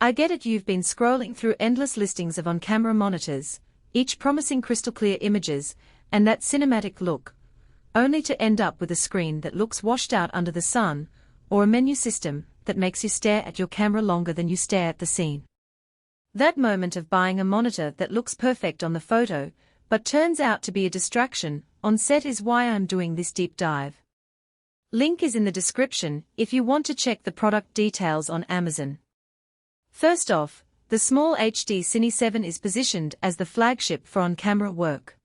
I get it, you've been scrolling through endless listings of on-camera monitors, each promising crystal-clear images, and that cinematic look, only to end up with a screen that looks washed out under the sun, or a menu system that makes you stare at your camera longer than you stare at the scene. That moment of buying a monitor that looks perfect on the photo, but turns out to be a distraction on set is why I'm doing this deep dive. Link is in the description if you want to check the product details on Amazon. First off, the SmallHD Cine 7 is positioned as the flagship for on-camera work.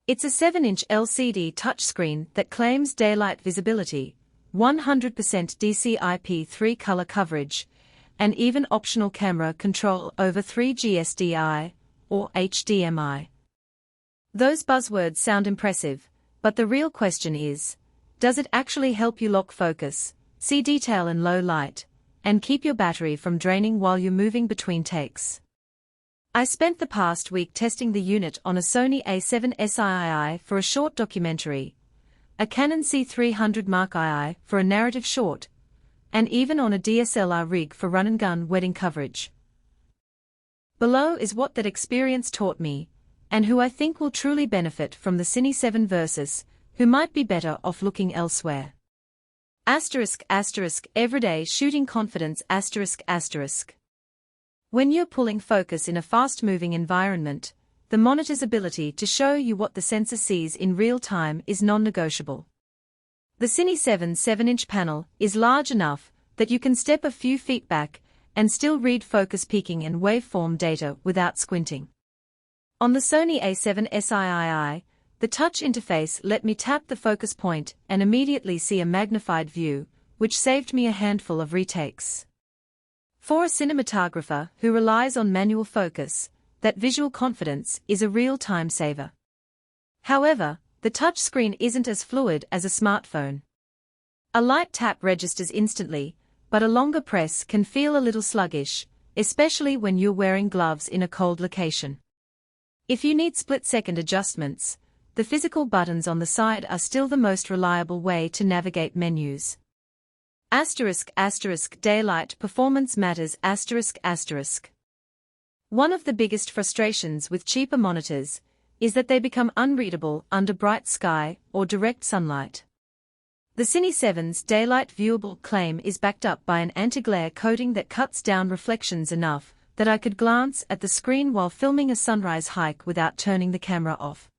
It's a 7-inch LCD touchscreen that claims daylight visibility, 100% DCI-P3 color coverage, and even optional camera control over 3G SDI, or HDMI. Those buzzwords sound impressive, but the real question is, does it actually help you lock focus, see detail in low light, and keep your battery from draining while you're moving between takes? I spent the past week testing the unit on a Sony a7 SII for a short documentary, a Canon C300 Mark II for a narrative short, and even on a DSLR rig for run-and-gun wedding coverage. Below is what that experience taught me, and who I think will truly benefit from the Cine 7 versus who might be better off looking elsewhere. *** Everyday shooting confidence ***. When you're pulling focus in a fast-moving environment, the monitor's ability to show you what the sensor sees in real time is non-negotiable. The Cine 7's 7-inch panel is large enough that you can step a few feet back and still read focus peaking and waveform data without squinting. On the Sony a7 SII, the touch interface let me tap the focus point and immediately see a magnified view, which saved me a handful of retakes. For a cinematographer who relies on manual focus, that visual confidence is a real time saver. However, the touchscreen isn't as fluid as a smartphone. A light tap registers instantly, but a longer press can feel a little sluggish, especially when you're wearing gloves in a cold location. If you need split-second adjustments, the physical buttons on the side are still the most reliable way to navigate menus. *** Daylight performance matters ***. One of the biggest frustrations with cheaper monitors is that they become unreadable under bright sky or direct sunlight. The Cine 7's daylight viewable claim is backed up by an anti-glare coating that cuts down reflections enough that I could glance at the screen while filming a sunrise hike without turning the camera off.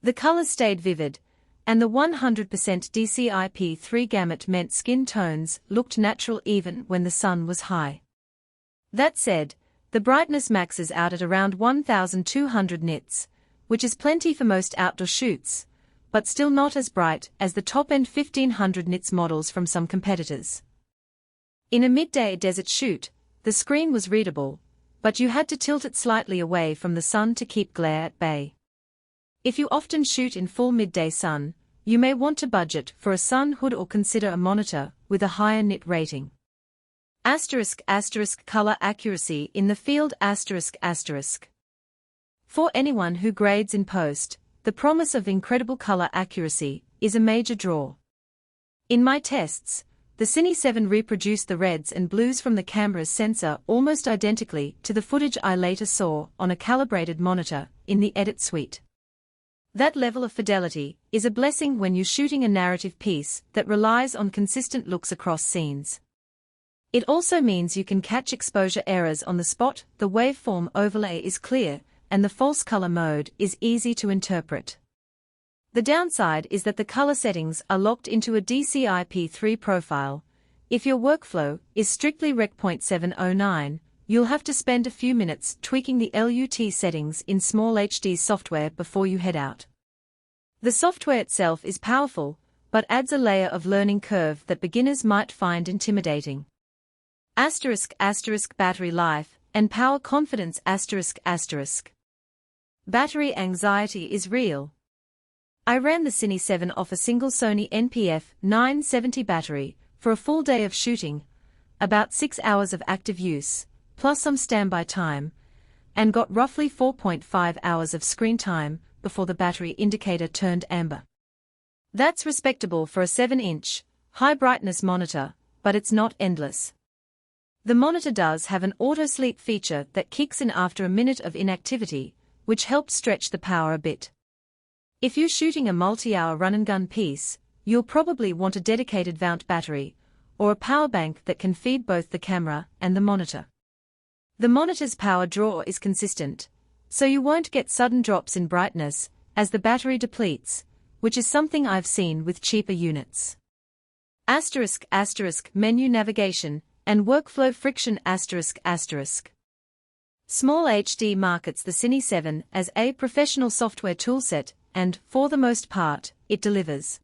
The colors stayed vivid, and the 100% DCI-P3 gamut meant skin tones looked natural even when the sun was high. That said, the brightness maxes out at around 1200 nits, which is plenty for most outdoor shoots, but still not as bright as the top-end 1500 nits models from some competitors. In a midday desert shoot, the screen was readable, but you had to tilt it slightly away from the sun to keep glare at bay. If you often shoot in full midday sun, you may want to budget for a sun hood or consider a monitor with a higher nit rating. *** Color accuracy in the field ***. For anyone who grades in post, the promise of incredible color accuracy is a major draw. In my tests, the Cine 7 reproduced the reds and blues from the camera's sensor almost identically to the footage I later saw on a calibrated monitor in the edit suite. That level of fidelity is a blessing when you're shooting a narrative piece that relies on consistent looks across scenes. It also means you can catch exposure errors on the spot, the waveform overlay is clear, and the false color mode is easy to interpret. The downside is that the color settings are locked into a DCI-P3 profile. If your workflow is strictly Rec. .709, you'll have to spend a few minutes tweaking the LUT settings in SmallHD software before you head out. The software itself is powerful, but adds a layer of learning curve that beginners might find intimidating. *** Battery life and power confidence ***. Battery anxiety is real. I ran the Cine 7 off a single Sony NPF 970 battery for a full day of shooting, about 6 hours of active use, plus some standby time, and got roughly 4.5 hours of screen time before the battery indicator turned amber. That's respectable for a 7-inch, high-brightness monitor, but it's not endless. The monitor does have an auto-sleep feature that kicks in after a minute of inactivity, which helps stretch the power a bit. If you're shooting a multi-hour run-and-gun piece, you'll probably want a dedicated mount battery, or a power bank that can feed both the camera and the monitor. The monitor's power draw is consistent, so you won't get sudden drops in brightness as the battery depletes, which is something I've seen with cheaper units. *** Menu navigation and workflow friction ***. SmallHD markets the Cine 7 as a professional software toolset, and, for the most part, it delivers.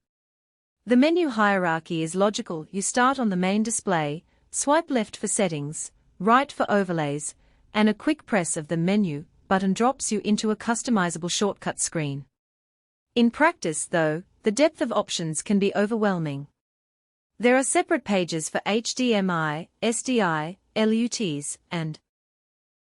The menu hierarchy is logical. You start on the main display, swipe left for settings, right for overlays, and a quick press of the menu button drops you into a customizable shortcut screen. In practice, though, the depth of options can be overwhelming. There are separate pages for HDMI, SDI, LUTs, and